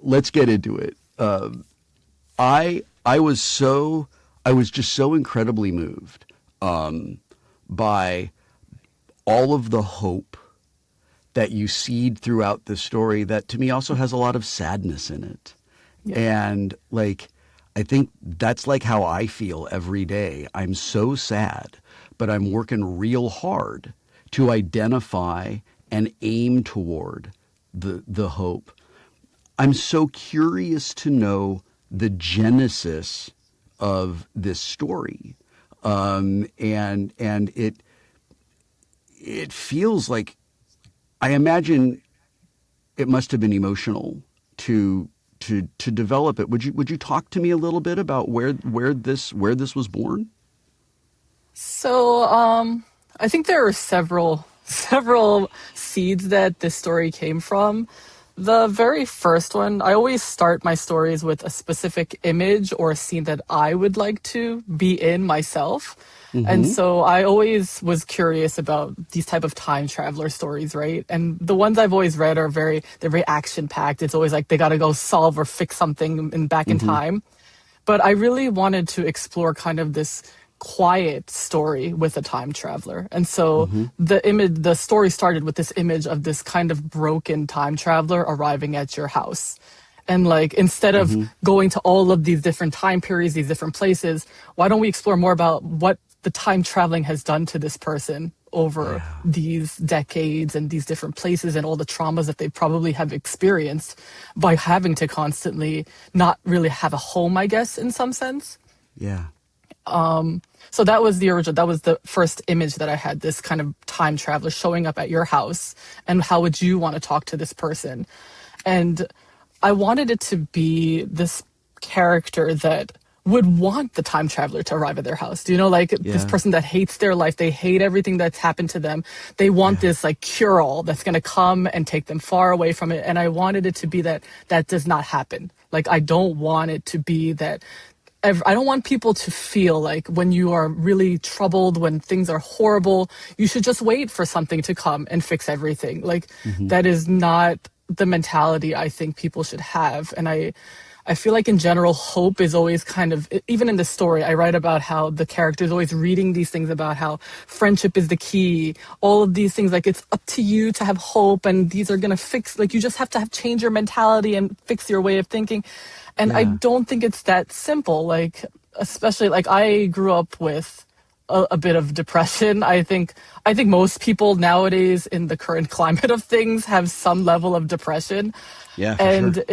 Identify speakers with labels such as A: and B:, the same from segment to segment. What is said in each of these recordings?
A: let's get into it. I was just so incredibly moved by all of the hope that you seed throughout the story that to me also has a lot of sadness in it.
B: Yeah.
A: And like, I think that's like how I feel every day. I'm so sad, but I'm working real hard to identify and aim toward the hope. I'm so curious to know the genesis of this story. And it feels like, I imagine it must have been emotional to develop it. Would you talk to me a little bit about where this was born?
B: So, I think there are several seeds that this story came from. The very first one, I always start my stories with a specific image or a scene that I would like to be in myself. And
A: Mm-hmm.
B: so I always was curious about these type of time traveler stories, right? And the ones I've always read they're very action packed. It's always like they got to go solve or fix something back in
A: Mm-hmm.
B: time. But I really wanted to explore kind of this quiet story with a time traveler. And so
A: Mm-hmm.
B: the story started with this image of this kind of broken time traveler arriving at your house. And like, instead of
A: Mm-hmm.
B: going to all of these different time periods, these different places, why don't we explore more about what the time traveling has done to this person over
A: Yeah.
B: these decades and these different places and all the traumas that they probably have experienced by having to constantly not really have a home, I guess, in some sense.
A: Yeah.
B: So that was the original, that was the first image that I had, this kind of time traveler showing up at your house. And how would you want to talk to this person? And I wanted it to be this character that would want the time traveler to arrive at their house. Do you know, like this
A: Yeah.
B: person that hates their life, they hate everything that's happened to them. They want
A: Yeah.
B: this like cure-all that's going to come and take them far away from it. And I wanted it to be that that does not happen. Like, I don't want it to be that I don't want people to feel like when you are really troubled, when things are horrible, you should just wait for something to come and fix everything. Like,
A: Mm-hmm.
B: that is not the mentality I think people should have. And I feel like in general, hope is always kind of, even in the story, I write about how the character is always reading these things about how friendship is the key, all of these things, like it's up to you to have hope and these are going to fix, like you just have to change your mentality and fix your way of thinking. And I
A: Yeah.
B: don't think it's that simple. Like, especially like I grew up with a bit of depression. I think most people nowadays in the current climate of things have some level of depression.
A: Yeah, for sure.
B: And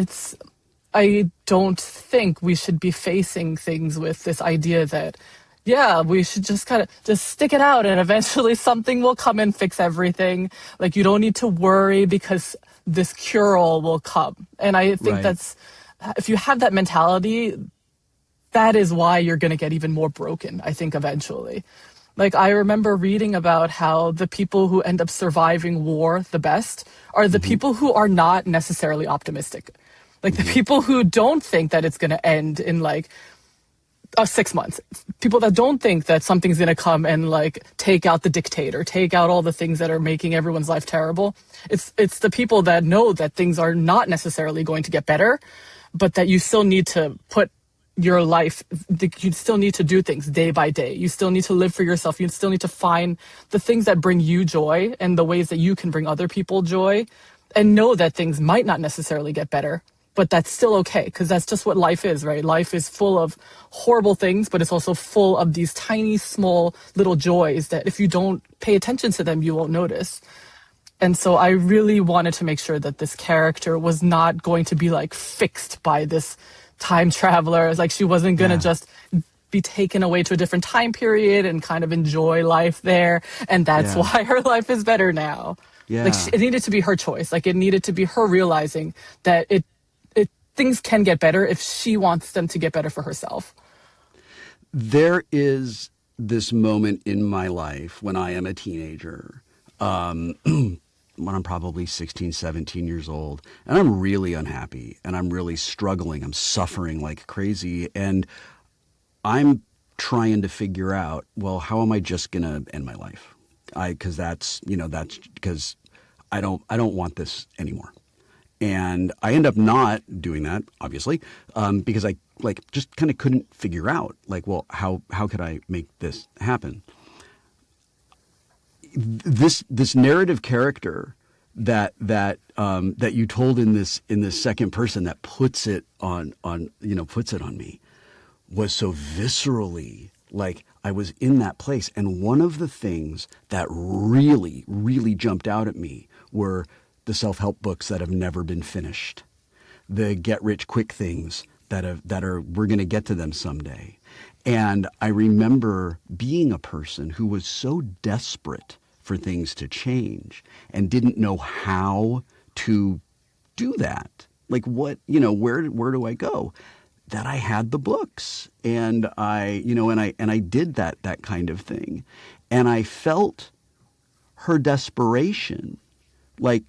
B: I don't think we should be facing things with this idea that, yeah, we should just kind of just stick it out and eventually something will come and fix everything. Like, you don't need to worry because this cure-all will come. And I think
A: Right.
B: if you have that mentality, that is why you're going to get even more broken, I think, eventually. Like, I remember reading about how the people who end up surviving war the best are the
A: Mm-hmm.
B: people who are not necessarily optimistic. Like, the
A: Mm-hmm.
B: people who don't think that it's going to end in like 6 months. People that don't think that something's going to come and like take out the dictator, take out all the things that are making everyone's life terrible. It's the people that know that things are not necessarily going to get better, but that you still need to put your life, you still need to do things day by day. You still need to live for yourself. You still need to find the things that bring you joy and the ways that you can bring other people joy, and know that things might not necessarily get better, but that's still okay, because that's just what life is, right? Life is full of horrible things, but it's also full of these tiny, small little joys that if you don't pay attention to them, you won't notice. And so I really wanted to make sure that this character was not going to be like fixed by this time traveler. Like, she wasn't going to
A: Yeah.
B: just be taken away to a different time period and kind of enjoy life there. And that's
A: Yeah.
B: why her life is better now. Like,
A: Yeah.
B: it needed to be her choice. Like, it needed to be her realizing that things can get better if she wants them to get better for herself.
A: There is this moment in my life when I am a teenager, when I'm probably 16, 17 years old, and I'm really unhappy and I'm really struggling. I'm suffering like crazy. And I'm trying to figure out, well, how am I just going to end my life? Because that's because I don't want this anymore. And I end up not doing that, obviously, because I like just kind of couldn't figure out like, well, how could I make this happen? This narrative character that you told in this second person that puts it on puts it on me was so viscerally like I was in that place. And one of the things that really, really jumped out at me were the self-help books that have never been finished, the get rich quick things that are we're going to get to them someday. And I remember being a person who was so desperate for things to change and didn't know how to do that. Like what, where do I go? That I had the books and I did that kind of thing. And I felt her desperation. Like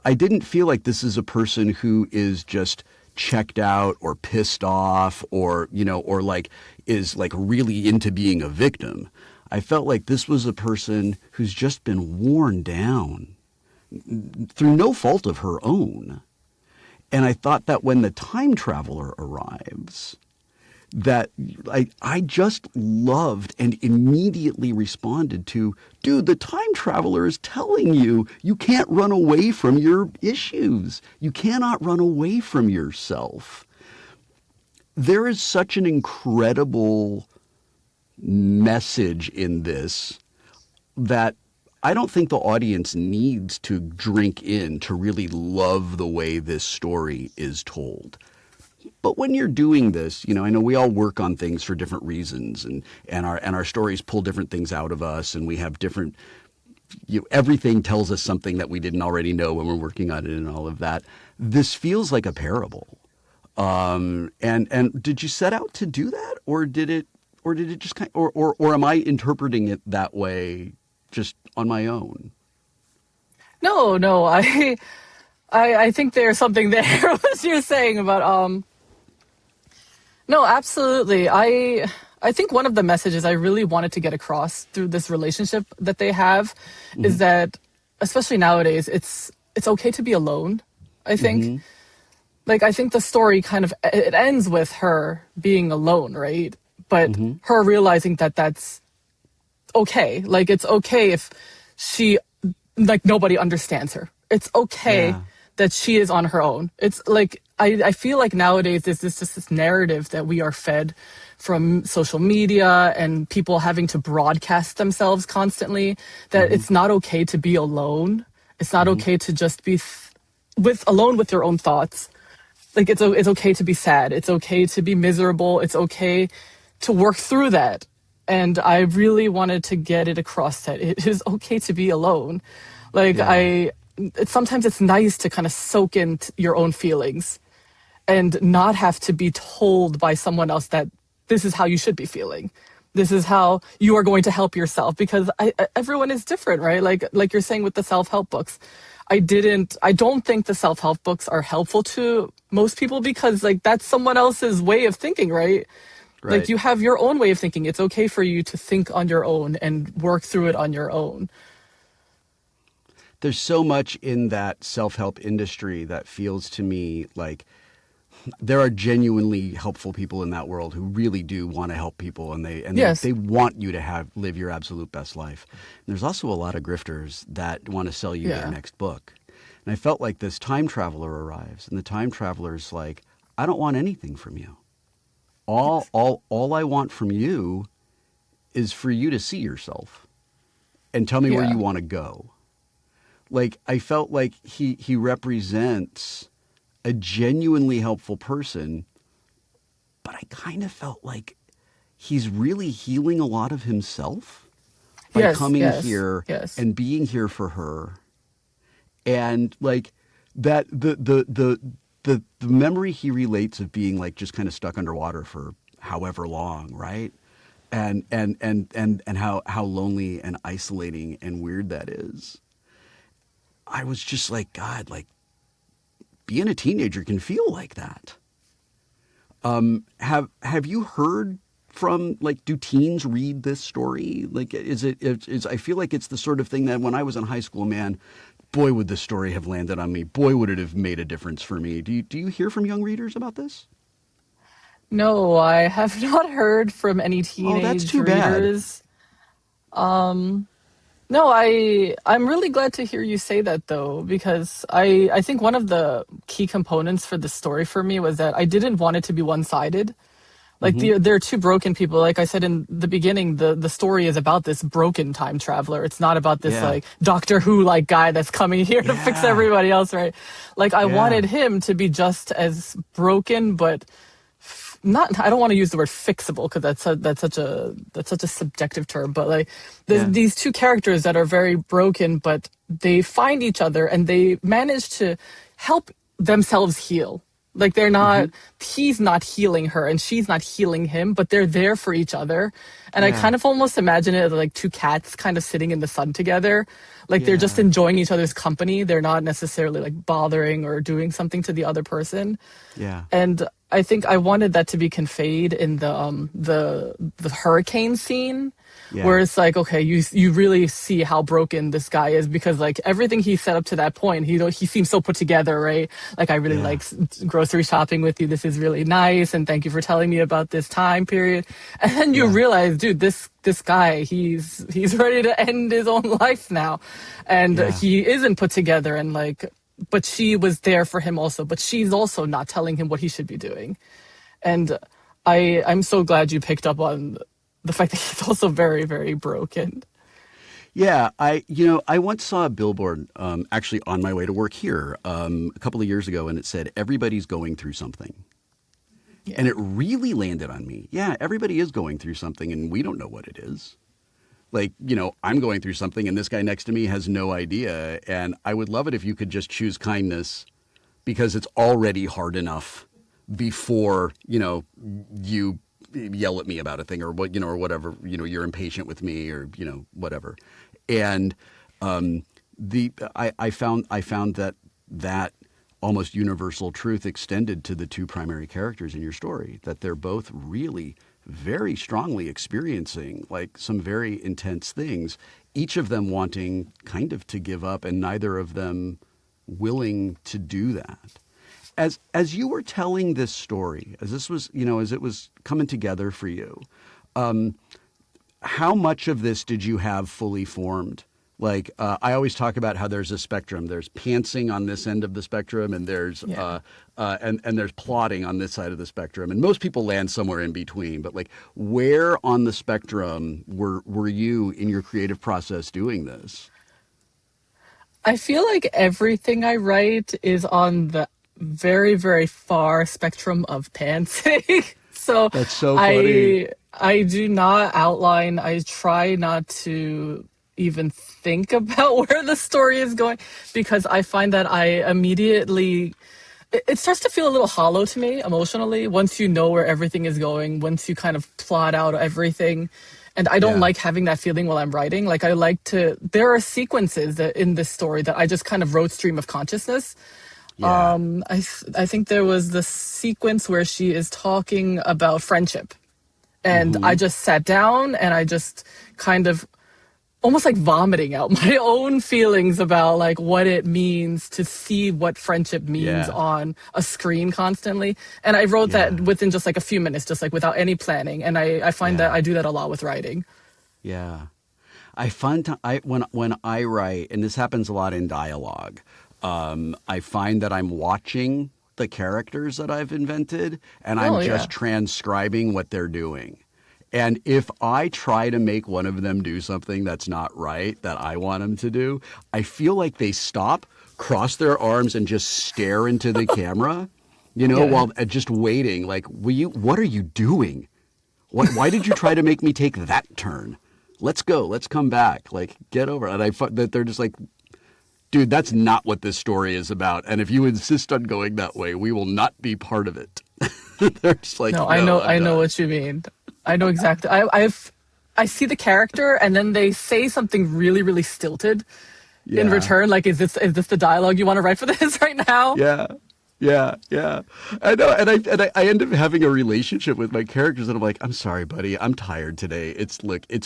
A: I didn't feel like this is a person who is just checked out or pissed off or like is like really into being a victim. I felt like this was a person who's just been worn down through no fault of her own. And I thought that when the time traveler arrives, that I just loved and immediately responded to, dude, the time traveler is telling you you can't run away from your issues. You cannot run away from yourself. There is such an incredible message in this that I don't think the audience needs to drink in to really love the way this story is told. But when you're doing this, I know we all work on things for different reasons and our stories pull different things out of us and we have different, everything tells us something that we didn't already know when we're working on it and all of that. This feels like a parable. And did you set out to do that or did it just or am I interpreting it that way just on my own?
B: No, I think there's something there what you're saying about no, absolutely. I think one of the messages I really wanted to get across through this relationship that they have is that especially nowadays it's okay to be alone, I think. Like I think the story kind of it ends with her being alone, right? But her realizing that that's okay. Like it's okay if she like nobody understands her. It's okay
A: Yeah.
B: that she is on her own. It's like I feel like nowadays there's just this narrative that we are fed from social media and people having to broadcast themselves constantly that it's not okay to be alone. It's not okay to just be alone with your own thoughts. Like it's okay to be sad. It's okay to be miserable. It's okay to work through that. And I really wanted to get it across that it is okay to be alone. Like
A: Yeah.
B: sometimes it's nice to kind of soak in your own feelings and not have to be told by someone else that this is how you should be feeling. This is how you are going to help yourself because everyone is different, right? Like you're saying with the self-help books. I don't think the self-help books are helpful to most people because like that's someone else's way of thinking, right? Like
A: Right.
B: you have your own way of thinking. It's okay for you to think on your own and work through it on your own.
A: There's so much in that self-help industry that feels to me like there are genuinely helpful people in that world who really do want to help people and
B: Yes.
A: they want you to live your absolute best life. And there's also a lot of grifters that want to sell you their
B: Yeah.
A: next book. And I felt like this time traveler arrives and the time traveler's like, I don't want anything from you. All I want from you is for you to see yourself and tell me where
B: Yeah.
A: you want to go. Like I felt like he represents a genuinely helpful person, but I kind of felt like he's really healing a lot of himself by
B: Yes.
A: coming
B: Yes.
A: here
B: Yes.
A: and being here for her. And like that the memory he relates of being like just kind of stuck underwater for however long, right? And how lonely and isolating and weird that is. I was just like, God, like being a teenager can feel like that. Have you heard from like do teens read this story? Like is I feel like it's the sort of thing that when I was in high school, man, boy, would the story have landed on me. Boy, would it have made a difference for me. Do you hear from young readers about this?
B: No, I have not heard from any
A: Oh, that's
B: teenage
A: too bad.
B: readers. No, I'm really glad to hear you say that though, because I think one of the key components for the story for me was that I didn't want it to be one-sided. Like
A: Hmm.
B: there are two broken people. Like I said in the beginning, the story is about this broken time traveler. It's not about this
A: Yeah.
B: like Doctor Who like guy that's coming here to fix
A: Yeah.
B: everybody else, right? Like I
A: Yeah.
B: wanted him to be just as broken, but not, I don't want to use the word fixable because that's such a subjective term, but like there's
A: Yeah.
B: these two characters that are very broken, but they find each other and they manage to help themselves heal. Like they're not,
A: Hmm.
B: he's not healing her and she's not healing him, but they're there for each other. And I
A: Yeah.
B: kind of almost imagine it like two cats kind of sitting in the sun together. Like they're just
A: Yeah.
B: enjoying each other's company. They're not necessarily like bothering or doing something to the other person.
A: Yeah.
B: And I think I wanted that to be conveyed in the hurricane scene, where
A: Yeah.
B: it's like, okay, you really see how broken this guy is because like everything he set up to that point, he seems so put together, right? Like I really
A: Yeah.
B: like grocery shopping with you. This is really nice, and thank you for telling me about this time period. And then you
A: Yeah.
B: realize, dude, this guy, he's ready to end his own life now, and
A: Yeah.
B: he isn't put together, and like but she was there for him also, but she's also not telling him what he should be doing. And I'm so glad you picked up on the fact that he's also very, very broken.
A: Yeah, I once saw a billboard, actually on my way to work here, a couple of years ago, and it said, "Everybody's going through something." And
B: Yeah.
A: it really landed on me. Yeah, everybody is going through something, and we don't know what it is. Like, I'm going through something, and this guy next to me has no idea. And I would love it if you could just choose kindness because it's already hard enough before, you yell at me about a thing or or whatever, you're impatient with me or, whatever. And I found that almost universal truth extended to the two primary characters in your story, that they're both really very strongly experiencing like some very intense things, each of them wanting kind of to give up and neither of them willing to do that. As you were telling this story, as this was, as it was coming together for you, how much of this did you have fully formed? Like, I always talk about how there's a spectrum. There's pantsing on this end of the spectrum, and there's
B: Yeah.
A: and there's plotting on this side of the spectrum. And most people land somewhere in between. But like, where on the spectrum were you in your creative process doing this?
B: I feel like everything I write is on the very, very far spectrum of pantsing. So
A: That's so funny.
B: I do not outline. I try not to even think about where the story is going because I find that I immediately it starts to feel a little hollow to me emotionally once you know where everything is going, once you kind of plot out everything. And I don't
A: Yeah.
B: like having that feeling while I'm writing. Like I like to, there are sequences that in this story that I just kind of wrote stream of consciousness.
A: Yeah.
B: I think there was the sequence where she is talking about friendship. And I
A: Mm-hmm.
B: just sat down and I just kind of almost like vomiting out my own feelings about like what it means to see what friendship means
A: Yeah.
B: on a screen constantly. And I wrote
A: Yeah.
B: that within just like a few minutes, just like without any planning. And I find that
A: Yeah.
B: I do that a lot with writing.
A: Yeah. I find when I write, and this happens a lot in dialogue, I find that I'm watching the characters that I've invented, and I'm
B: Oh yeah.
A: just transcribing what they're doing. And if I try to make one of them do something that's not right, that I want them to do, I feel like they stop, cross their arms, and just stare into the camera,
B: Yeah.
A: while just waiting. Like, what are you doing? Why did you try to make me take that turn? Let's go. Let's come back. Like, get over it. And that they're just like, dude, that's not what this story is about. And if you insist on going that way, we will not be part of it. They're just like,
B: No,
A: no, I'm
B: I know
A: done.
B: what you mean. I know exactly. I see the character and then they say something really, really stilted in
A: Yeah.
B: return. Like, is this the dialogue you want to write for this right now?
A: Yeah. Yeah, yeah, I know, and I end up having a relationship with my characters, and I'm like, I'm sorry, buddy, I'm tired today. It's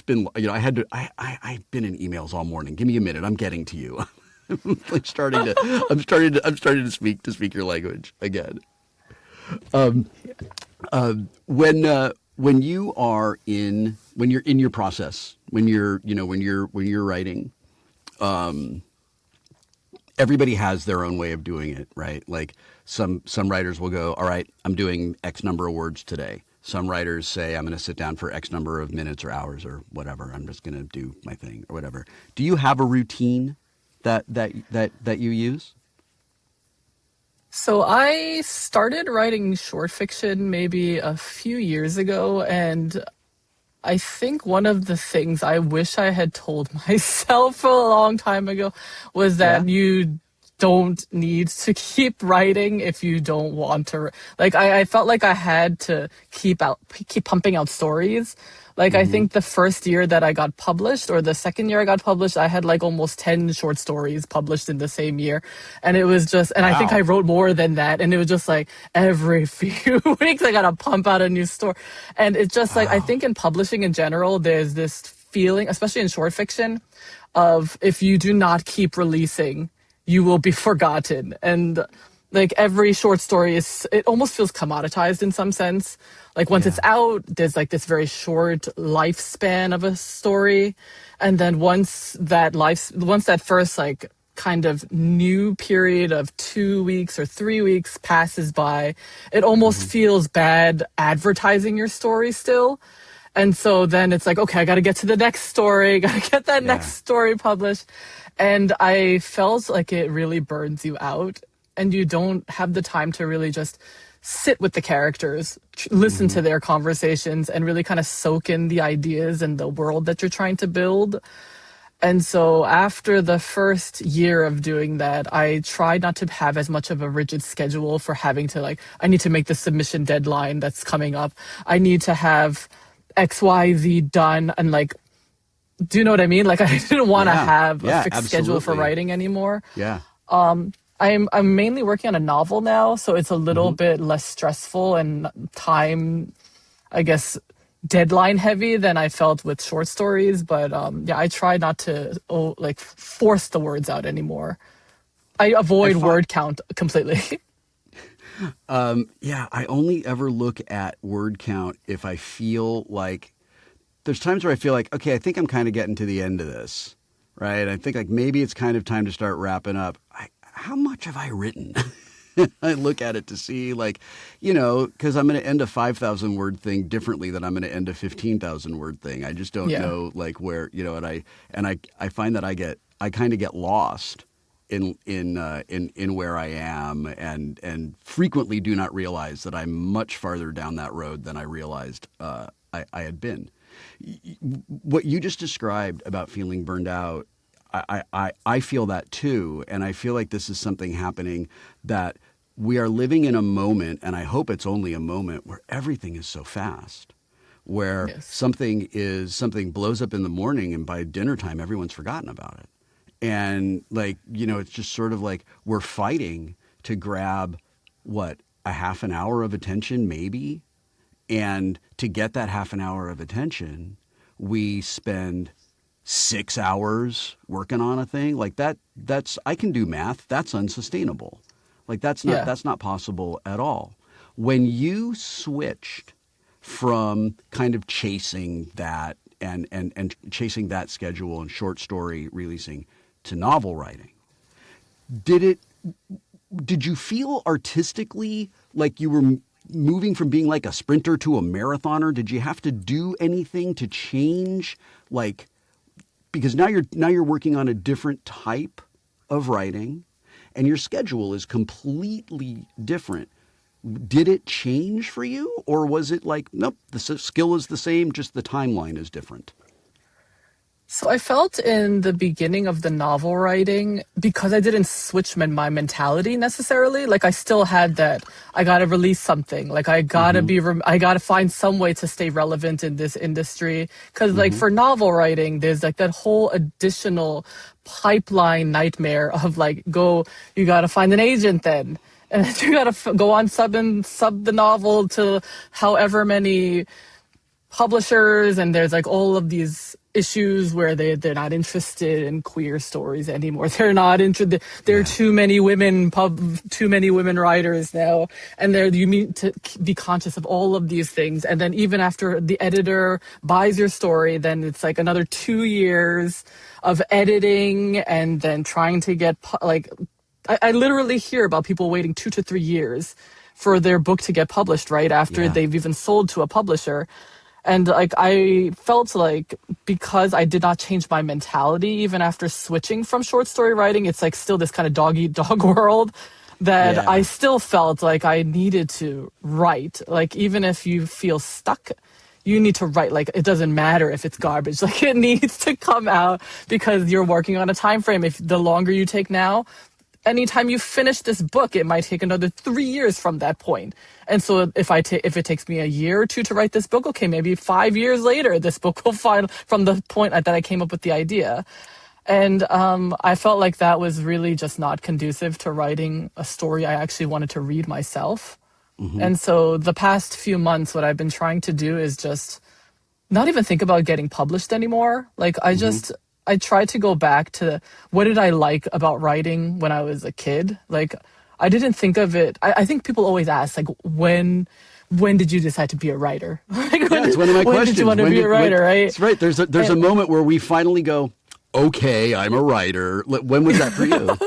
A: been, I had to, I've been in emails all morning. Give me a minute, I'm getting to you. like I'm starting to speak your language again. When you are in when you're in your process, when you're when you're writing, everybody has their own way of doing it, right? Like some writers will go, all right, I'm doing X number of words today. Some writers say I'm going to sit down for X number of minutes or hours or whatever. I'm just going to do my thing or whatever. Do you have a routine that you use?
B: So I started writing short fiction maybe a few years ago, and I think one of the things I wish I had told myself a long time ago was
A: Yeah.
B: that you don't need to keep writing if you don't want to. Like I felt like I had to keep pumping out stories. Like I
A: Mm-hmm.
B: think the first year that I got published, or the second year I got published, I had like almost 10 short stories published in the same year. And it was just, and I think I
A: Wow.
B: wrote more than that. And it was just like every few weeks I gotta pump out a new story. And it's just like, I
A: Wow.
B: think in publishing in general, there's this feeling, especially in short fiction, of if you do not keep releasing, you will be forgotten. And like every short story is, it almost feels commoditized in some sense. Like once it's
A: Yeah.
B: out, there's like this very short lifespan of a story. And then once that first like kind of new period of 2 weeks or 3 weeks passes by, it almost
A: Mm-hmm.
B: feels bad advertising your story still. And so then it's like, okay, I got to get to the next story, got to get that next
A: Yeah.
B: story published. And I felt like it really burns you out, and you don't have the time to really just sit with the characters, listen
A: Mm-hmm.
B: to their conversations, and really kind of soak in the ideas and the world that you're trying to build. And so after the first year of doing that, I tried not to have as much of a rigid schedule for having to like, I need to make the submission deadline that's coming up. I need to have XYZ done. And like, do you know what I mean? Like I didn't want to
A: Yeah.
B: have a
A: Yeah.
B: fixed schedule for
A: Absolutely.
B: writing anymore.
A: Yeah.
B: I'm mainly working on a novel now, so it's a little
A: Mm-hmm.
B: bit less stressful and time, I guess, deadline heavy than I felt with short stories. But yeah, I try not to like force the words out anymore. I
A: I
B: avoid
A: find.
B: word count completely.
A: Yeah, I only ever look at word count if I feel like there's times where I feel like, okay, I think I'm kind of getting to the end of this, right? I think like maybe it's kind of time to start wrapping up. How much have I written? I look at it to see like, because I'm going to end a 5,000 word thing differently than I'm going to end a 15,000 word thing. I just don't
B: Yeah.
A: know like where, I find that I kind of get lost in where I am, and frequently do not realize that I'm much farther down that road than I realized I had been. What you just described about feeling burned out, I feel that too, and I feel like this is something happening that we are living in a moment, and I hope it's only a moment where everything is so fast, where
B: Yes.
A: something blows up in the morning, and by dinner time everyone's forgotten about it. And like, it's just sort of like we're fighting to grab what, a half an hour of attention maybe. And to get that half an hour of attention, we spend 6 hours working on a thing like that. I can do math. That's unsustainable. Like
B: Yeah.
A: that's not possible at all. When you switched from kind of chasing that and chasing that schedule and short story releasing to novel writing, did it did you feel artistically like you were moving from being like a sprinter to a marathoner? Did you have to do anything to change, like, because now you're working on a different type of writing and your schedule is completely different? Did it change for you, or was it like, nope, the skill is the same, just the timeline is different?
B: So I felt in the beginning of the novel writing, because I didn't switch my mentality necessarily, like I still had that, I got to release something. Like
A: Mm-hmm.
B: I got to find some way to stay relevant in this industry. Cause like
A: Mm-hmm.
B: for novel writing, there's like that whole additional pipeline nightmare of like, you got to find an agent then. And then you got to go on sub the novel to however many publishers, and there's like all of these issues where they're not interested in queer stories anymore. They're not interested. There are
A: Yeah.
B: too many women writers now, and there you need to be conscious of all of these things. And then even after the editor buys your story, then it's like another 2 years of editing and then trying to get like I literally hear about people waiting 2 to 3 years for their book to get published right after
A: Yeah.
B: they've even sold to a publisher. And like I felt like because I did not change my mentality even after switching from short story writing, it's like still this kind of dog eat dog world that I
A: Yeah.
B: still felt like I needed to write. Like even if you feel stuck, you need to write. Like it doesn't matter if it's garbage. Like it needs to come out because you're working on a time frame. If the longer you take now, anytime you finish this book, it might take another 3 years from that point. And so if it takes me a year or two to write this book, okay, maybe 5 years later, this book will find from the point that I came up with the idea. And I felt like that was really just not conducive to writing a story I actually wanted to read myself.
A: Hmm.
B: And so the past few months, what I've been trying to do is just not even think about getting published anymore. Like
A: Hmm.
B: I tried to go back to what did I like about writing when I was a kid. Like I didn't think of it. I think people always ask like when did you decide to be a writer? Like
A: Yeah, it's one of my
B: when did you
A: questions.
B: want to be a
A: When?
B: writer, right?
A: It's right. There's a
B: And,
A: moment where we finally go, okay, I'm a writer. When was that for you?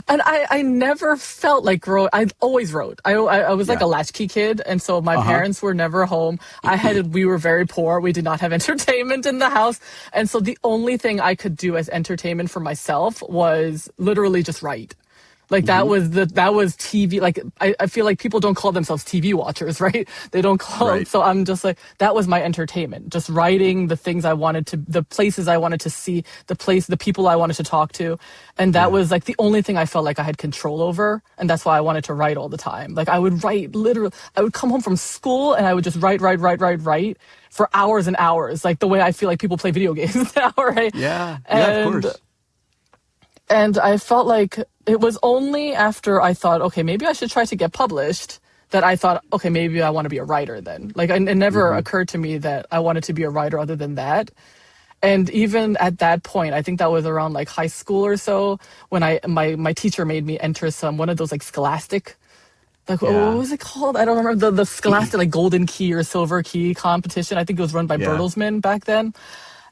B: and I never felt like I always wrote. I was like
A: Yeah.
B: a latchkey kid, and so my
A: Uh-huh.
B: parents were never home. We were very poor. We did not have entertainment in the house, and so the only thing I could do as entertainment for myself was literally just write. Like
A: Hmm.
B: that was TV. Like I feel like people don't call themselves TV watchers, right? They don't call.
A: Right.
B: So I'm just like that was my entertainment, just writing the things I wanted to, the places I wanted to see, the people I wanted to talk to, and that
A: Yeah.
B: was like the only thing I felt like I had control over, and that's why I wanted to write all the time. Like I would write literally. I would come home from school and I would just write for hours and hours, like the way I feel like people play video games now, right?
A: Yeah. Yeah, of
B: And
A: course.
B: and I felt like it was only after I thought, okay, maybe I should try to get published that I thought, okay, maybe I want to be a writer then. Like, it never
A: Hmm.
B: occurred to me that I wanted to be a writer other than that. And even at that point, I think that was around like high school or so when my teacher made me enter one of those like scholastic, like what
A: Yeah.
B: was it called? I don't remember the scholastic like golden key or silver key competition. I think it was run by
A: Yeah.
B: Bertelsmann back then.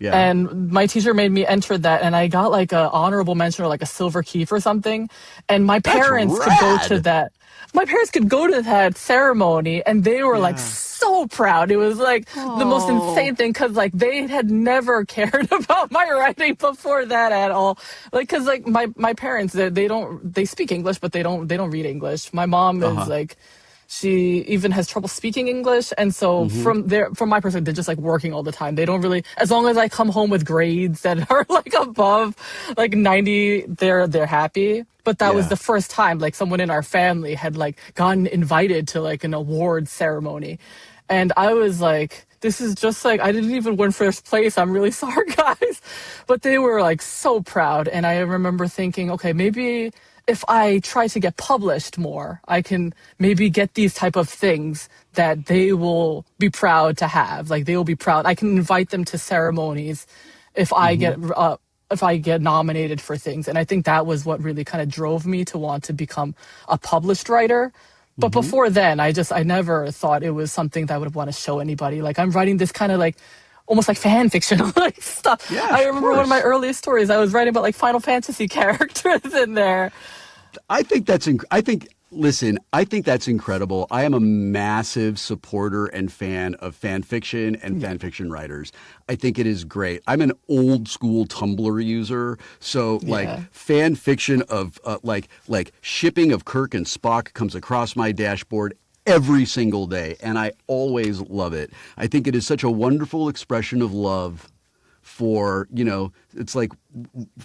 A: Yeah.
B: And my teacher made me enter that, and I got like a honorable mention or like a silver key for something. And my
A: That's
B: parents could go to
A: rad.
B: that. My parents could go to that ceremony, and they were like
A: Yeah.
B: so proud. It was like the most
A: Oh.
B: insane thing because like they had never cared about my writing before that at all. Like because like my parents they speak English, but they don't read English. My mom is
A: Uh-huh.
B: like she even has trouble speaking English. And so
A: Hmm.
B: from my perspective, they're just like working all the time. They don't really, as long as I come home with grades that are like above like 90, they're happy. But that was
A: Yeah.
B: the first time like someone in our family had like gotten invited to like an award ceremony. And I was like, this is just like, I didn't even win first place. I'm really sorry, guys. But they were like so proud. And I remember thinking, okay, maybe if I try to get published more, I can maybe get these type of things that they will be proud to have. Like they will be proud. I can invite them to ceremonies if I
A: Hmm.
B: get nominated for things. And I think that was what really kind of drove me to want to become a published writer. But
A: Hmm.
B: before then, I never thought it was something that I would want to show anybody. Like I'm writing this kind of like almost like fan fiction like stuff.
A: Yeah,
B: I
A: of
B: remember one of my
A: course.
B: earliest stories. I was writing about like Final Fantasy characters in there.
A: I think that's I think listen, I think that's incredible. I am a massive supporter and fan of fan fiction and
B: Yeah.
A: fan fiction writers. I think it is great. I'm an old school Tumblr user, so like
B: Yeah.
A: fan fiction of like shipping of Kirk and Spock comes across my dashboard every single day, and I always love it. I think it is such a wonderful expression of love for, it's like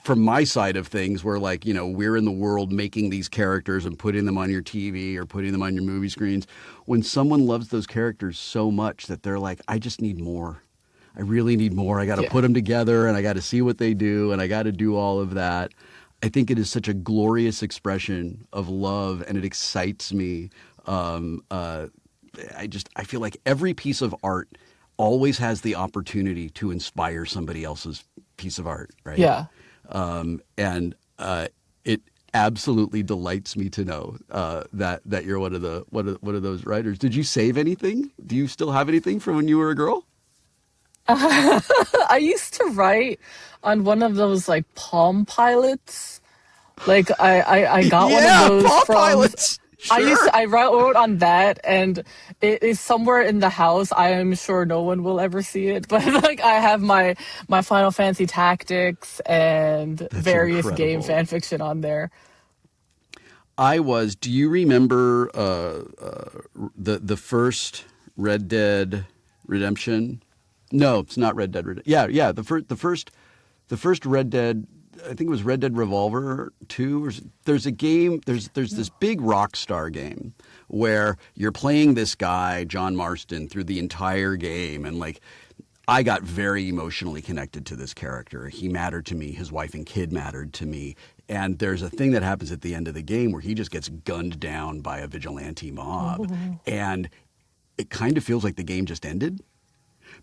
A: from my side of things where like, we're in the world making these characters and putting them on your TV or putting them on your movie screens. When someone loves those characters so much that they're like, I just need more. I really need more. I got to
B: Yeah.
A: put them together and I got to see what they do and I got to do all of that. I think it is such a glorious expression of love and it excites me. I feel like every piece of art always has the opportunity to inspire somebody else's piece of art, right?
B: Yeah.
A: And it absolutely delights me to know that you're one of those writers. Did you save anything? Do you still have anything from when you were a girl?
B: I used to write on one of those like Palm Pilots. Like I got one of
A: Yeah,
B: those
A: Paw
B: from
A: Pilots. Sure.
B: I wrote on that, and it is somewhere in the house. I am sure no one will ever see it, but like I have my Final Fantasy Tactics and
A: That's
B: various game
A: incredible.
B: fan fiction on there.
A: Do you remember the first Red Dead Redemption? No, it's not Red Dead Redemption. Yeah, the first Red Dead. I think it was Red Dead Revolver 2. There's a game. There's this big Rockstar game where you're playing this guy John Marston through the entire game, and like I got very emotionally connected to this character. He mattered to me. His wife and kid mattered to me. And there's a thing that happens at the end of the game where he just gets gunned down by a vigilante mob,
B: Oh.
A: and it kind of feels like the game just ended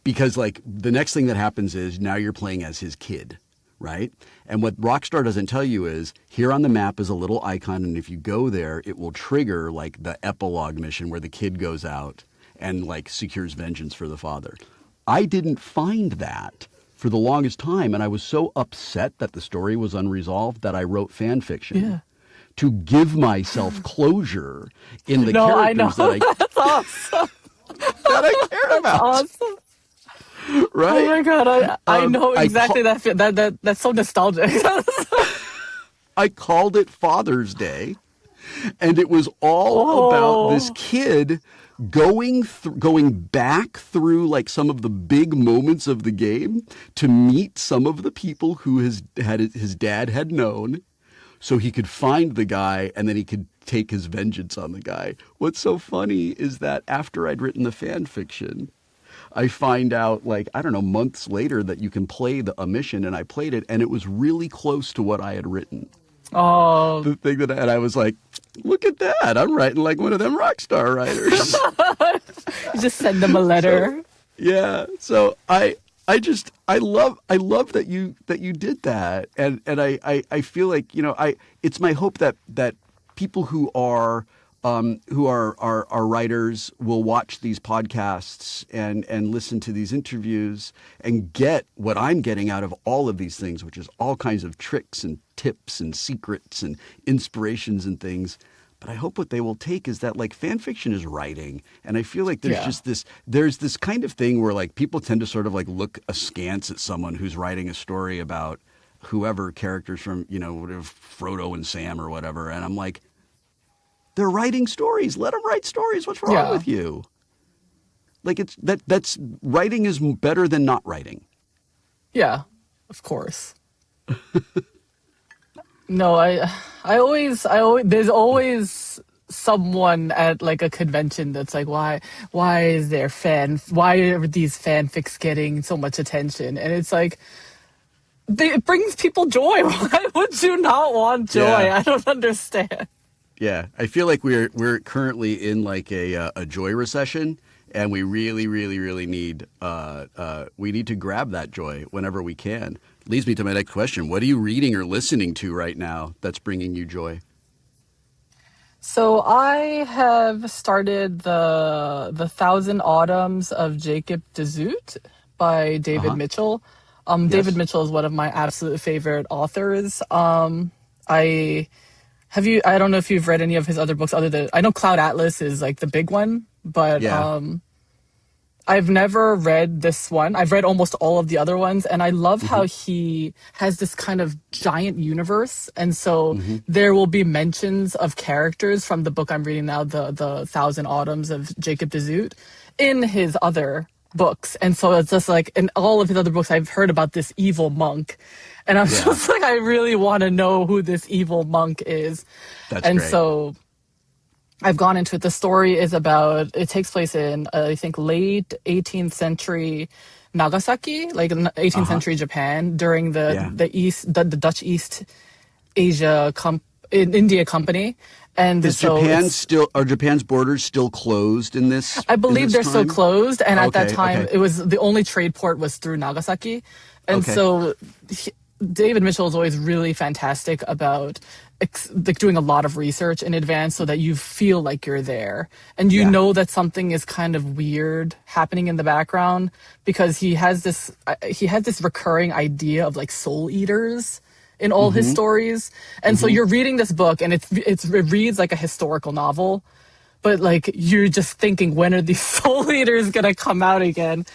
A: because like the next thing that happens is now you're playing as his kid, right? And what Rockstar doesn't tell you is here on the map is a little icon, and if you go there, it will trigger like the epilogue mission where the kid goes out and like secures vengeance for the father. I didn't find that for the longest time, and I was so upset that the story was unresolved that I wrote fan fiction
B: Yeah.
A: to give myself closure in the
B: No, I know.
A: characters
B: That's awesome.
A: that I cared about,
B: Awesome. Oh
A: right?
B: my god, I know
A: I
B: exactly that's so nostalgic.
A: I called it Father's Day, and it was all about this
B: Oh.
A: kid going back through like some of the big moments of the game to meet some of the people who his dad had known, so he could find the guy and then he could take his vengeance on the guy. What's so funny is that after I'd written the fan fiction, I find out like I don't know months later that you can play a mission, and I played it and it was really close to what I had written.
B: Oh,
A: The thing and I was like, look at that. I'm writing like one of them rock star writers.
B: you just send them a
A: So
B: letter.
A: yeah. So I love that you did that. And I feel like, it's my hope that people who are writers will watch these podcasts and listen to these interviews and get what I'm getting out of all of these things, which is all kinds of tricks and tips and secrets and inspirations and things. But I hope what they will take is that like fan fiction is writing. And I feel like
B: Yeah.
A: there's this kind of thing where like people tend to sort of like look askance at someone who's writing a story about whoever characters from, whatever, Frodo and Sam or whatever. And I'm like, they're writing stories. Let them write stories. What's wrong
B: Yeah.
A: with you? Like that's writing is better than not writing.
B: Yeah. Of course. No, there's always someone at like a convention that's like, why are these fanfics getting so much attention? And it's like, it brings people joy. Why would you not want joy?
A: Yeah.
B: I don't understand.
A: Yeah, I feel like we're currently in like a joy recession, and we really, really, really need we need to grab that joy whenever we can. Leads me to my next question: what are you reading or listening to right now that's bringing you joy?
B: So I have started the Thousand Autumns of Jacob Dezoot by
A: Uh
B: David
A: huh.
B: Mitchell. David
A: Yes.
B: Mitchell is one of my absolute favorite authors. I I don't know if you've read any of his other books other than I know Cloud Atlas is like the big one, but
A: Yeah.
B: I've never read this one. I've read almost all of the other ones, and I love
A: Mm-hmm.
B: how he has this kind of giant universe. And so
A: Mm-hmm.
B: there will be mentions of characters from the book I'm reading now, the Thousand Autumns of Jacob Dezoot, in his other books. And so it's just like in all of his other books, I've heard about this evil monk. And I'm
A: Yeah.
B: just like, I really want to know who this evil monk is.
A: That's
B: And
A: great.
B: so I've gone into it. The story is about, it takes place in, I think, late 18th century Nagasaki, like in
A: Uh
B: 18th
A: huh.
B: century Japan during
A: Yeah.
B: the Dutch East Asia in India Company. And
A: Is
B: so
A: Japan
B: it's,
A: still, are Japan's borders still closed
B: I
A: in
B: believe
A: this
B: they're still
A: time?
B: closed. And at that
A: Okay,
B: time,
A: okay,
B: it was the only trade port was through Nagasaki. And
A: okay.
B: so he, David Mitchell is always really fantastic about like doing a lot of research in advance so that you feel like you're there and you
A: Yeah.
B: know that something is kind of weird happening in the background because he has this recurring idea of like soul eaters in all his
A: Mm-hmm.
B: stories. And so
A: Mm-hmm.
B: you're reading this book and it reads like a historical novel, but like you're just thinking, when are these soul eaters gonna come out again?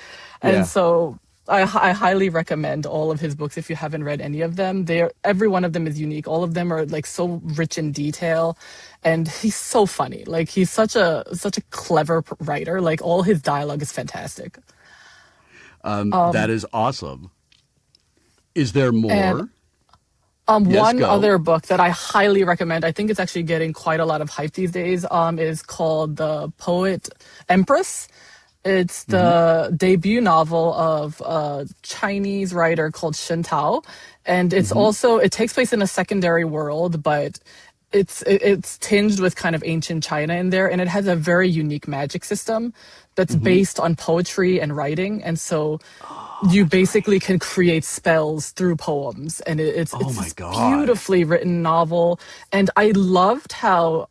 B: And
A: Yeah.
B: so I highly recommend all of his books if you haven't read any of them. Every one of them is unique. All of them are like so rich in detail, and he's so funny. Like he's such a clever writer. Like all his dialogue is fantastic.
A: That is awesome. Is there
B: And
A: more? Yes,
B: one
A: go.
B: other book that I highly recommend, I think it's actually getting quite a lot of hype these days, is called The Poet Empress. It's
A: Mm-hmm.
B: the debut novel of a Chinese writer called Shen Tao. And
A: Mm-hmm.
B: it takes place in a secondary world, but it's tinged with kind of ancient China in there, and it has a very unique magic system that's
A: Mm-hmm.
B: based on poetry and writing. And so
A: Oh,
B: you
A: that's
B: basically
A: right.
B: can create spells through poems, and
A: Oh
B: it's
A: my
B: this
A: God.
B: beautifully written novel. And I loved how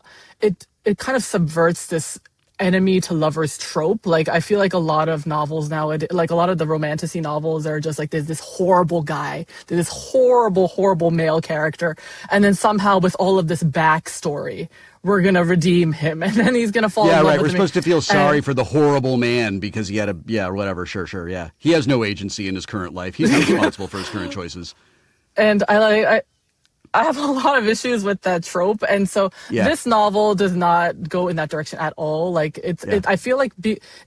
B: it kind of subverts this enemy to lovers trope. Like I feel like a lot of novels now, like a lot of the romantasy novels are just like there's this horrible guy, there's this horrible male character, and then somehow with all of this backstory, we're gonna redeem him, and then he's gonna fall
A: Yeah,
B: in love
A: right. We're
B: with me.
A: supposed to feel sorry
B: And
A: for the horrible man because he had a, yeah, whatever. Sure, sure. Yeah. He has no agency in his current life. He's not responsible for his current choices.
B: and I have a lot of issues with that trope, and so
A: Yeah.
B: this novel does not go in that direction at all. Like
A: Yeah.
B: I feel like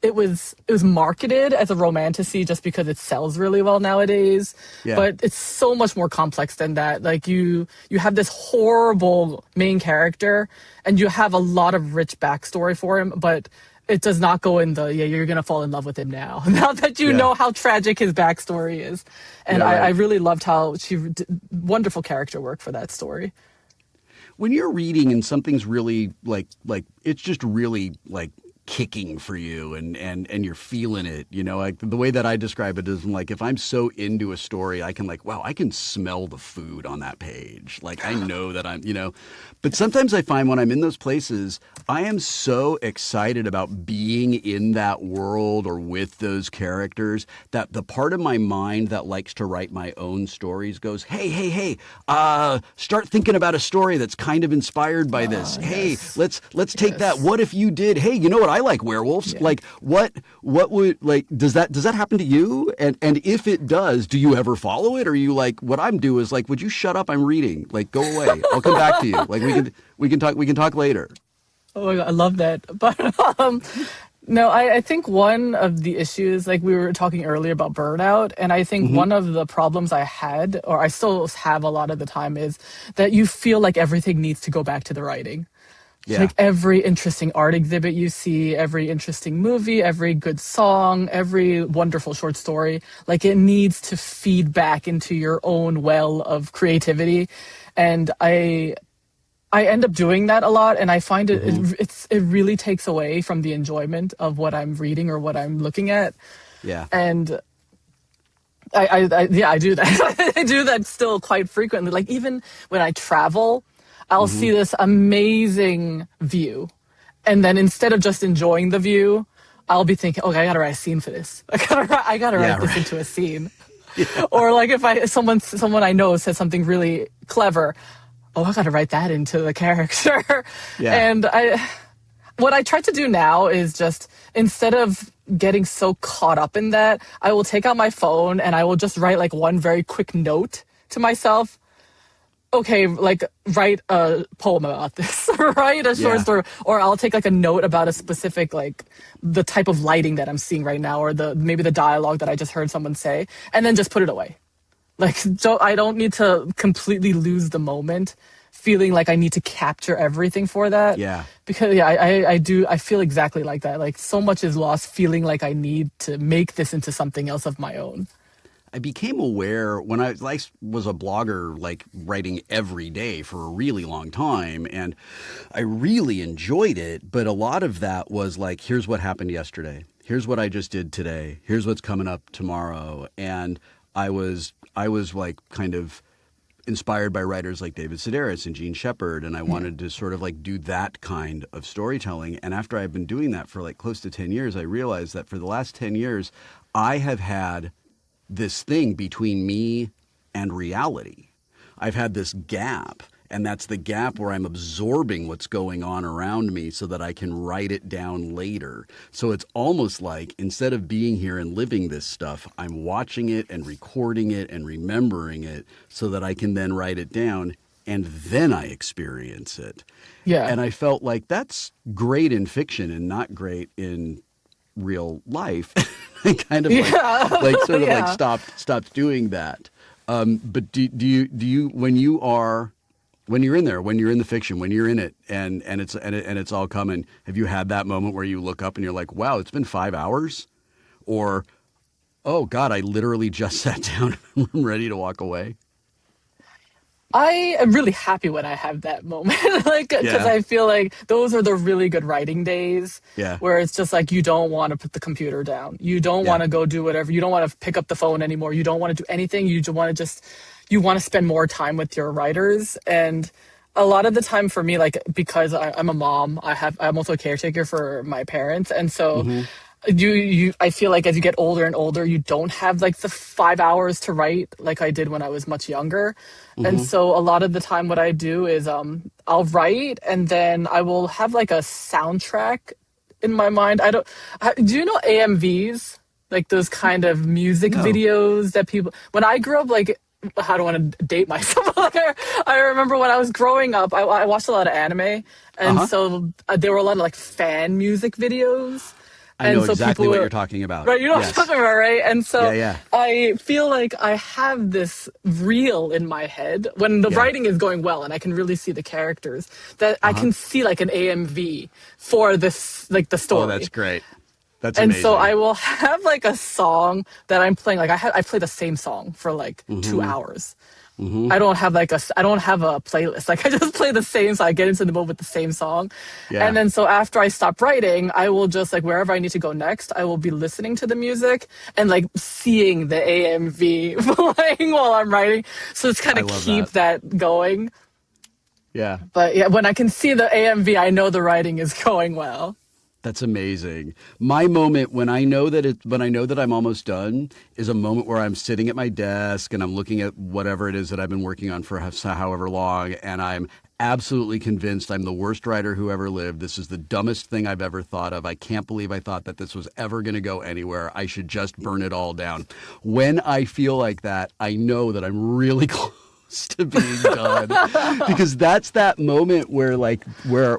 B: it was marketed as a romantasy just because it sells really well nowadays,
A: Yeah.
B: but it's so much more complex than that. Like you have this horrible main character, and you have a lot of rich backstory for him, but it does not go in the yeah you're gonna fall in love with him now now that you
A: Yeah.
B: know how tragic his backstory is. And
A: Yeah,
B: I
A: right.
B: really loved how she did wonderful character work for that story.
A: When you're reading and something's really like it's just really like kicking for you and you're feeling it, you know, like the way that I describe it is like if I'm so into a story, I can like, wow, I can smell the food on that page. Like I know that I'm, you know, but sometimes I find when I'm in those places, I am so excited about being in that world or with those characters that the part of my mind that likes to write my own stories goes, hey, start thinking about a story that's kind of inspired by this. Hey,
B: Yes,
A: let's take that.
B: yes,
A: What if you did? Hey, you know what? I like werewolves.
B: yeah.
A: Like what would like does that happen to you? And if it does, do you ever follow it? Or are you like what I'm do is like, would you shut up? I'm reading. Like go away. I'll come back to you. Like we can talk later.
B: Oh my God, I love that. But no, I think one of the issues, like we were talking earlier about burnout, and I think
A: Hmm.
B: one of the problems I had, or I still have a lot of the time, is that you feel like everything needs to go back to the writing.
A: Yeah.
B: Like every interesting art exhibit you see, every interesting movie, every good song, every wonderful short story, like it needs to feed back into your own well of creativity. And I end up doing that a lot, and I find
A: Hmm.
B: it really takes away from the enjoyment of what I'm reading or what I'm looking at.
A: Yeah.
B: And yeah, I do that. I do that still quite frequently. Like even when I travel, I'll
A: Hmm.
B: see this amazing view, and then instead of just enjoying the view, I'll be thinking, okay, I gotta write a scene for this. I gotta
A: Yeah.
B: write this
A: Right.
B: into a scene. Or like if someone I know says something really clever, oh, I gotta write that into the character.
A: Yeah.
B: And what I try to do now is just instead of getting so caught up in that, I will take out my phone and I will just write like one very quick note to myself. Okay, like write a poem about this, write a short
A: Yeah.
B: story, or I'll take like a note about a specific like the type of lighting that I'm seeing right now, or the maybe the dialogue that I just heard someone say, and then just put it away. Like I don't need to completely lose the moment, feeling like I need to capture everything for that.
A: Yeah.
B: Because yeah, I feel exactly like that. Like so much is lost, feeling like I need to make this into something else of my own.
A: I became aware when I was a blogger, like writing every day for a really long time, and I really enjoyed it. But a lot of that was like, here's what happened yesterday. Here's what I just did today. Here's what's coming up tomorrow. And I was like kind of inspired by writers like David Sedaris and Gene Shepard, and I wanted to sort of like do that kind of storytelling. And after I've been doing that for like close to 10 years, I realized that for the last 10 years, I have had this thing between me and reality. I've had this gap, and that's the gap where I'm absorbing what's going on around me so that I can write it down later. So it's almost like instead of being here and living this stuff, I'm watching it and recording it and remembering it so that I can then write it down and then I experience it.
B: Yeah.
A: And I felt like that's great in fiction and not great in real life. I kind of
B: Yeah.
A: like sort of like
B: Yeah.
A: stopped doing that. But do you when you're in there, when you're in the fiction, when you're in it, and it's all coming, have you had that moment where you look up and you're like, wow, it's been 5 hours, or oh God, I literally just sat down and I'm ready to walk away?
B: I am really happy when I have that moment, like, because
A: Yeah,
B: I feel like those are the really good writing days
A: yeah,
B: where it's just like you don't want to put the computer down. You don't
A: yeah.
B: want to go do whatever. You don't want to pick up the phone anymore. You don't want to do anything. You just want to you want to spend more time with your writers. And a lot of the time for me, like, because I'm a mom, I'm also a caretaker for my parents. And so
A: Mm-hmm.
B: I feel like as you get older and older, you don't have like the 5 hours to write like I did when I was much younger. And
A: Mm-hmm.
B: so a lot of the time what I do is I'll write and then I will have like a soundtrack in my mind. Do you know AMVs? Like those kind of music
A: No.
B: videos that people, when I grew up, like, I don't want to date myself. Like, I remember when I was growing up, I watched a lot of anime.
A: Uh
B: And
A: huh.
B: so there were a lot of like fan music videos.
A: I
B: And
A: know
B: so
A: exactly
B: people
A: what
B: were,
A: you're talking about.
B: right, you know what I'm
A: Yes.
B: talking about, right? And
A: Yeah.
B: so
A: Yeah.
B: I feel like I have this reel in my head when the
A: Yeah.
B: writing is going well and I can really see the characters, that
A: Uh
B: I
A: huh.
B: can see like an AMV for this, like the
A: Oh, that's
B: story.
A: great. That's
B: And so
A: amazing.
B: I will have like a song that I'm playing. Like I play the same song for like two
A: Mm-hmm.
B: hours.
A: Mm-hmm.
B: I don't have a playlist. Like I just play the same, so I get into the mode with the same song. And
A: Yeah.
B: then so after I stop writing, I will just like wherever I need to go next, I will be listening to the music and like seeing the AMV playing while I'm writing. So it's kind
A: I
B: of
A: love
B: keep
A: that.
B: that going.
A: Yeah.
B: But yeah, when I can see the AMV, I know the writing is going well.
A: That's amazing. My moment when I know that I'm almost done is a moment where I'm sitting at my desk and I'm looking at whatever it is that I've been working on for however long, and I'm absolutely convinced I'm the worst writer who ever lived. This is the dumbest thing I've ever thought of. I can't believe I thought that this was ever going to go anywhere. I should just burn it all down. When I feel like that, I know that I'm really close to being done, because that's that moment where like, well,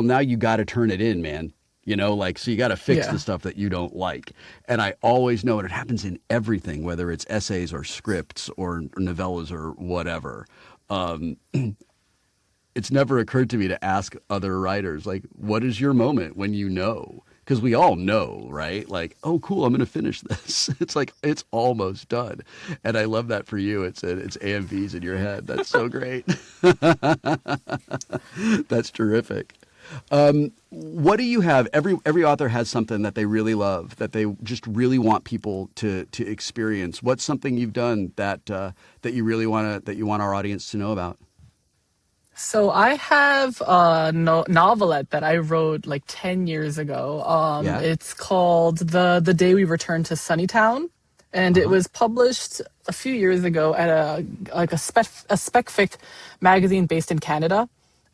A: now you got to turn it in, man. Like, so you got to fix the
B: Yeah.
A: stuff that you don't like. And I always know, and it happens in everything, whether it's essays or scripts or novellas or whatever. Um, it's never occurred to me to ask other writers, like, what is your moment when you know? Because we all know, right? Like, oh, cool, I'm going to finish this. It's like, it's almost done. And I love that for you. It's AMVs in your head. That's so great. That's terrific. What do you have? Every author has something that they really love, that they just really want people to experience. What's something you've done that you really that you want our audience to know about?
B: So I have a novelette that I wrote like 10 years ago.
A: Yeah.
B: It's called The Day We Returned to Sunnytown, and
A: Uh
B: it
A: huh.
B: was published a few years ago at a spec fic magazine based in Canada,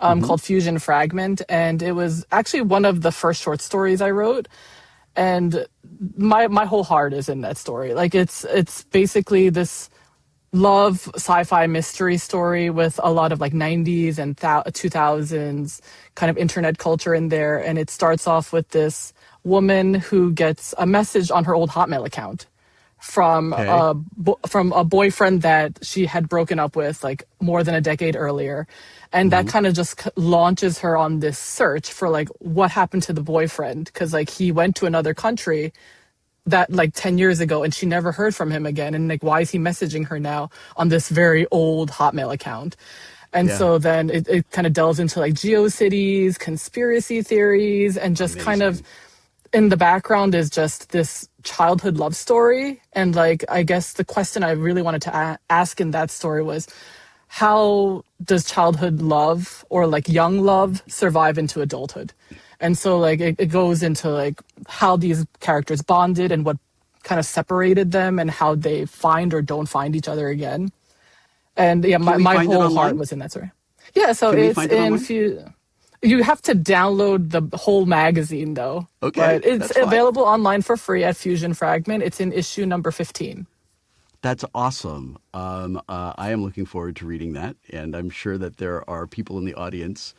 A: Mm-hmm.
B: called Fusion Fragment, and it was actually one of the first short stories I wrote. And my whole heart is in that story. Like it's basically this love sci-fi mystery story with a lot of like 90s and 2000s kind of internet culture in there, and it starts off with this woman who gets a message on her old Hotmail account from
A: Okay.
B: from a boyfriend that she had broken up with like more than a decade earlier, and that
A: Mm-hmm.
B: kind of just launches her on this search for like what happened to the boyfriend, because like he went to another country that like 10 years ago, and she never heard from him again. And like, why is he messaging her now on this very old Hotmail account? And
A: Yeah.
B: so then it kind of delves into like geocities, conspiracy theories, and just kind of
A: Amazing.
B: in the background is just this childhood love story. And like, I guess the question I really wanted to ask in that story was, how does childhood love or like young love survive into adulthood? And so like it goes into like how these characters bonded and what kind of separated them and how they find or don't find each other again. And yeah,
A: Can we
B: my
A: find it
B: whole heart
A: online?
B: was in that story. Yeah, so
A: Can we
B: it's
A: find it
B: in
A: online?
B: few. You have to download the whole magazine though,
A: Okay,
B: but it's
A: that's fine.
B: available online for free at Fusion Fragment. It's in issue number 15.
A: That's awesome. I am looking forward to reading that, and I'm sure that there are people in the audience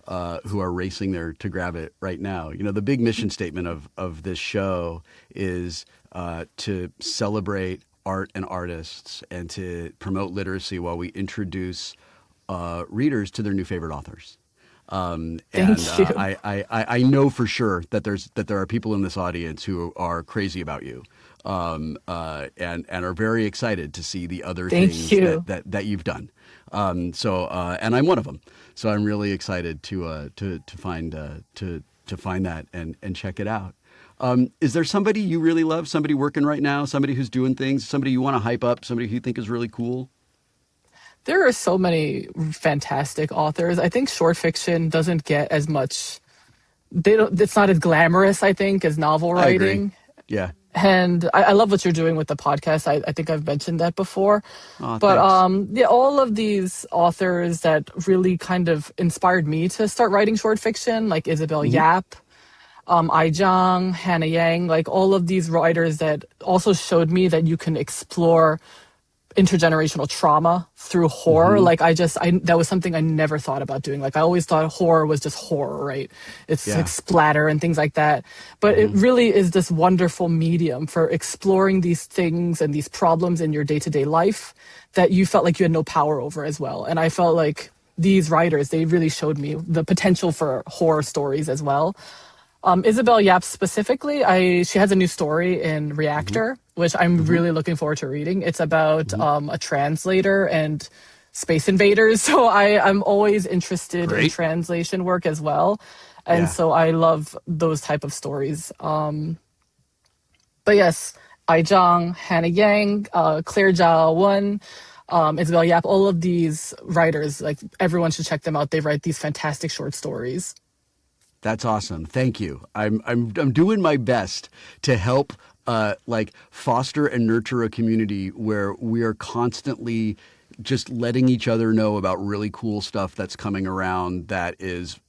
A: who are racing there to grab it right now. You know, the big mission statement of this show is to celebrate art and artists and to promote literacy while we introduce readers to their new favorite authors. And
B: Thank you.
A: I know for sure that there are people in this audience who are crazy about you, and are very excited to see the other
B: Thank
A: things
B: you.
A: that you've done. And I'm one of them. So I'm really excited to find that and check it out. Is there somebody you really love? Somebody working right now? Somebody who's doing things? Somebody you want to hype up? Somebody who you think is really cool?
B: There are so many fantastic authors. I think short fiction doesn't get as much. They don't. It's not as glamorous, I think, as novel
A: I agree.
B: writing.
A: Yeah.
B: And I love what you're doing with the podcast. I think I've mentioned that before.
A: Oh,
B: But
A: thanks.
B: yeah, all of these authors that really kind of inspired me to start writing short fiction, like Isabel
A: Hmm.
B: Yap, Ai Zhang, Hannah Yang, like all of these writers that also showed me that you can explore intergenerational trauma through horror.
A: Hmm.
B: Like I that was something I never thought about doing. Like I always thought horror was just horror, right? It's like
A: Yeah.
B: splatter and things like that. But it
A: Hmm.
B: really is this wonderful medium for exploring these things and these problems in your day-to-day life that you felt like you had no power over as well. And I felt like these writers, they really showed me the potential for horror stories as well. Isabel Yap specifically, she has a new story in
A: Hmm.
B: Reactor, which I'm
A: Hmm.
B: really looking forward to reading. It's about
A: Hmm.
B: a translator and space invaders. So I'm always interested in
A: Great.
B: translation work as well. And
A: Yeah.
B: so I love those type of stories. But yes, Ai Zhang, Hannah Yang, Claire Jia Wen, Isabel Yap, all of these writers, like everyone should check them out. They write these fantastic short stories.
A: That's awesome. Thank you. I'm doing my best to help like foster and nurture a community where we are constantly just letting each other know about really cool stuff that's coming around that is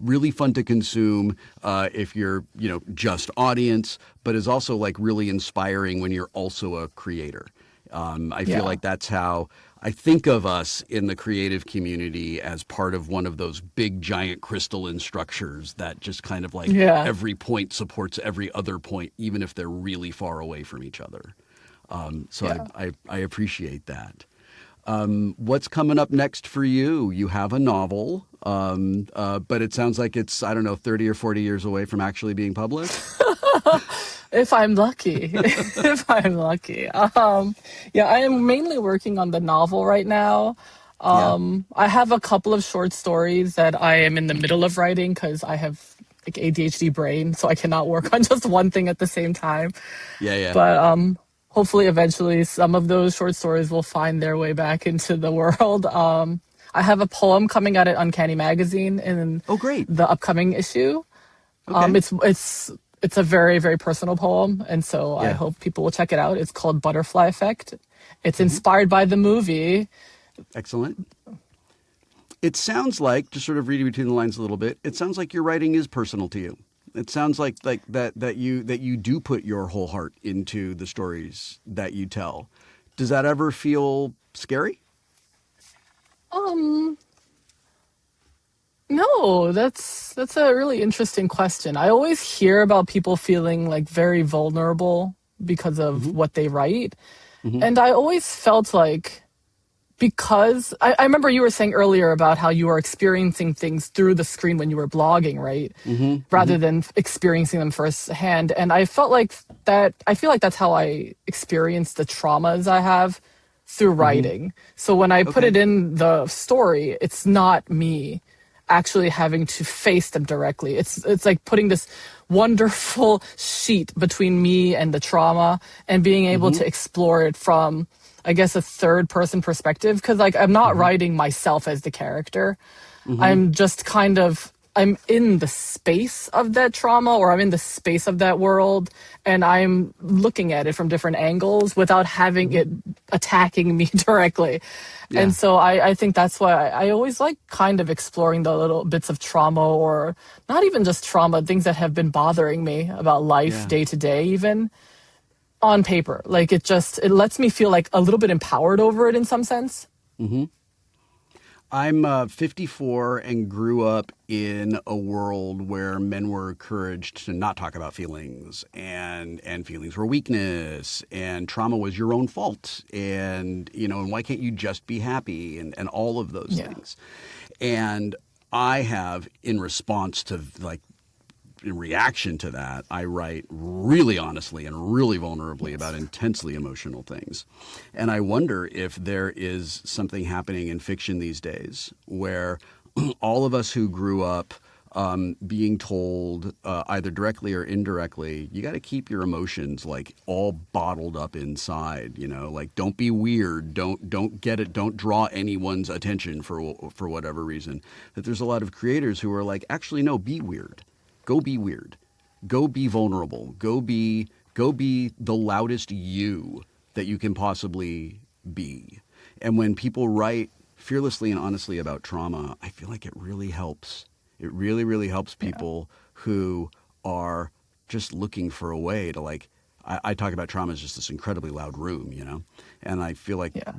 A: really fun to consume if you're just audience, but is also like really inspiring when you're also a creator. I feel
B: Yeah.
A: like that's how I think of us in the creative community as part of one of those big giant crystalline structures that just kind of like
B: Yeah.
A: every point supports every other point, even if they're really far away from each other. So
B: Yeah.
A: I appreciate that. What's coming up next for you? You have a novel, but it sounds like it's, I don't know, 30 or 40 years away from actually being published.
B: If I'm lucky, if I'm lucky. Yeah, I am mainly working on the novel right now.
A: Yeah.
B: I have a couple of short stories that I am in the middle of writing because I have like ADHD brain, so I cannot work on just one thing at the same time.
A: Yeah. Yeah.
B: But hopefully, eventually, some of those short stories will find their way back into the world. I have a poem coming out at Uncanny Magazine in
A: Oh, great.
B: the upcoming issue.
A: Okay.
B: It's a very, very personal poem, and so I
A: Yeah.
B: hope people will check it out. It's called Butterfly Effect. It's
A: Hmm.
B: inspired by the movie.
A: Excellent. It sounds like, just sort of reading between the lines a little bit, it sounds like your writing is personal to you. It sounds like that you do put your whole heart into the stories that you tell. Does that ever feel scary?
B: Um, no, that's a really interesting question. I always hear about people feeling like very vulnerable because of
A: Hmm.
B: what they write,
A: Hmm.
B: and I always felt like because I remember you were saying earlier about how you are experiencing things through the screen when you were blogging, right?
A: Hmm. Hmm.
B: Rather than experiencing them firsthand. And I felt like that, I feel like that's how I experience the traumas I have through
A: Hmm.
B: writing. So when I put
A: Okay.
B: it in the story, it's not me actually having to face them directly. It's like putting this wonderful sheet between me and the trauma and being able
A: Hmm.
B: to explore it from, I guess, a third person perspective, because like I'm not
A: Hmm.
B: writing myself as the character.
A: Hmm.
B: I'm just kind of, I'm in the space of that trauma, or I'm in the space of that world, and I'm looking at it from different angles without having
A: Hmm.
B: it attacking me directly. And
A: Yeah.
B: so I think that's why I always like kind of exploring the little bits of trauma, or not even just trauma, things that have been bothering me about life
A: Yeah.
B: day to day, even on paper. Like it lets me feel like a little bit empowered over it in some sense.
A: Hmm. I'm 54 and grew up in a world where men were encouraged to not talk about feelings, and feelings were weakness, and trauma was your own fault, and and why can't you just be happy, and all of those
B: Yeah.
A: things. And I have, in response to, like, in reaction to that, I write really honestly and really vulnerably about
B: Yes.
A: intensely emotional things. And I wonder if there is something happening in fiction these days where all of us who grew up being told, either directly or indirectly, you got to keep your emotions like all bottled up inside. Like, don't be weird, don't get it, don't draw anyone's attention for whatever reason. That there's a lot of creators who are like, actually, no, be weird. Go be weird. Go be vulnerable. Go be the loudest you that you can possibly be. And when people write fearlessly and honestly about trauma, I feel like it really helps. It really, really helps
B: Yeah.
A: people who are just looking for a way to, like, I talk about trauma as just this incredibly loud room. And I feel like
B: Yeah.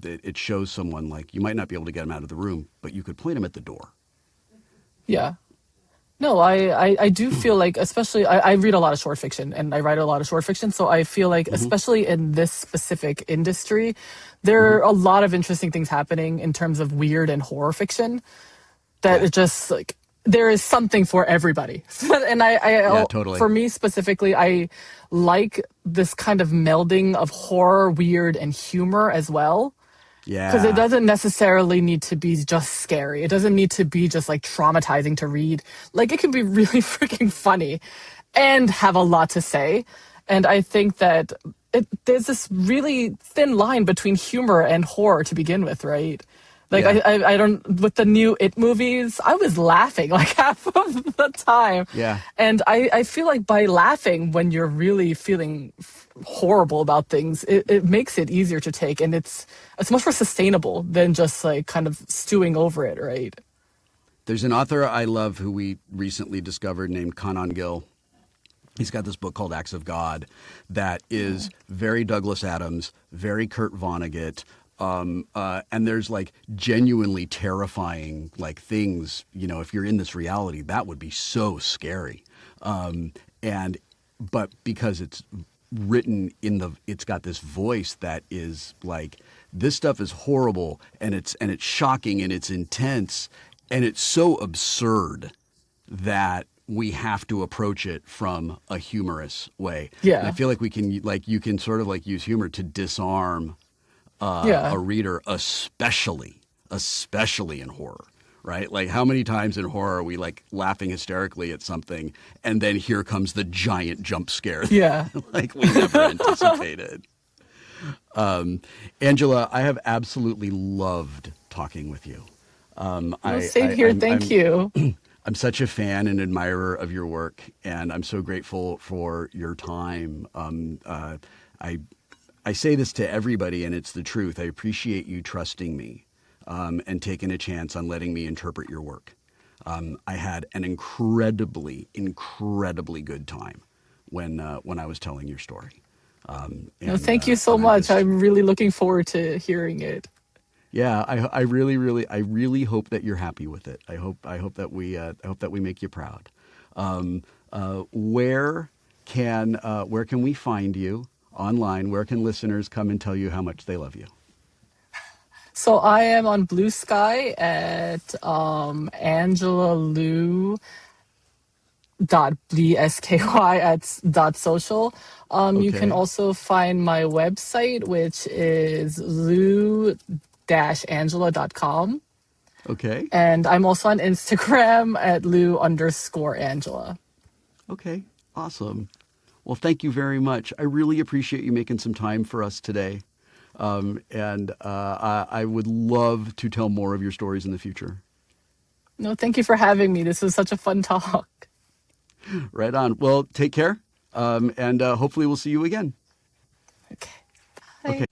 A: it shows someone, like, you might not be able to get them out of the room, but you could point them at the door.
B: Yeah. No, I do feel like, especially, I read a lot of short fiction and I write a lot of short fiction. So I feel like,
A: Hmm.
B: especially in this specific industry, there
A: Hmm.
B: are a lot of interesting things happening in terms of weird and horror fiction that
A: Yeah.
B: it just like, there is something for everybody. And
A: Yeah, totally.
B: for me specifically, I like this kind of melding of horror, weird, and humor as well, because it
A: Yeah.
B: doesn't necessarily need to be just scary. It doesn't need to be just like traumatizing to read. Like it can be really freaking funny and have a lot to say. And I think that there's this really thin line between humor and horror to begin with, right? Like
A: Yeah.
B: I don't, with the new It movies, I was laughing like half of the time.
A: Yeah.
B: And I feel like by laughing when you're really feeling horrible about things, it makes it easier to take, and it's much more sustainable than just like kind of stewing over it, right?
A: There's an author I love who we recently discovered named Kanan Gill. He's got this book called Acts of God that is very Douglas Adams, very Kurt Vonnegut. And there's, like, genuinely terrifying, like, things, if you're in this reality, that would be so scary. And but because it's written it's got this voice that is like, this stuff is horrible, and it's shocking, and it's intense, and it's so absurd that we have to approach it from a humorous way. And I
B: Yeah.
A: feel like you can sort of, like, use humor to disarm
B: Yeah.
A: a reader, especially in horror, right? Like, how many times in horror are we, like, laughing hysterically at something, and then here comes the giant jump scare,
B: Yeah.
A: like, we never anticipated. Angela, I have absolutely loved talking with you.
B: No, same here. Thank you.
A: I'm such a fan and admirer of your work, and I'm so grateful for your time. I I say this to everybody, and it's the truth. I appreciate you trusting me, and taking a chance on letting me interpret your work. I had an incredibly good time when I was telling your story,
B: No, thank you so
A: and
B: much. I'm really looking forward to hearing it.
A: yeah, I really hope that you're happy with it. I hope that we make you proud. Um, where can we find you online? Where can listeners come and tell you how much they love you?
B: So I am on Blue Sky at Angela Liu dot bsky at dot social. You can
A: Okay.
B: also find my website, which is lou-angela.com.
A: Okay.
B: And I'm also on Instagram at lou_Angela.
A: Okay. Awesome. Well, thank you very much. I really appreciate you making some time for us today. I would love to tell more of your stories in the future.
B: No, thank you for having me. This was such a fun talk.
A: Right on. Well, take care. Hopefully we'll see you again.
B: Okay.
A: Okay.
B: Bye.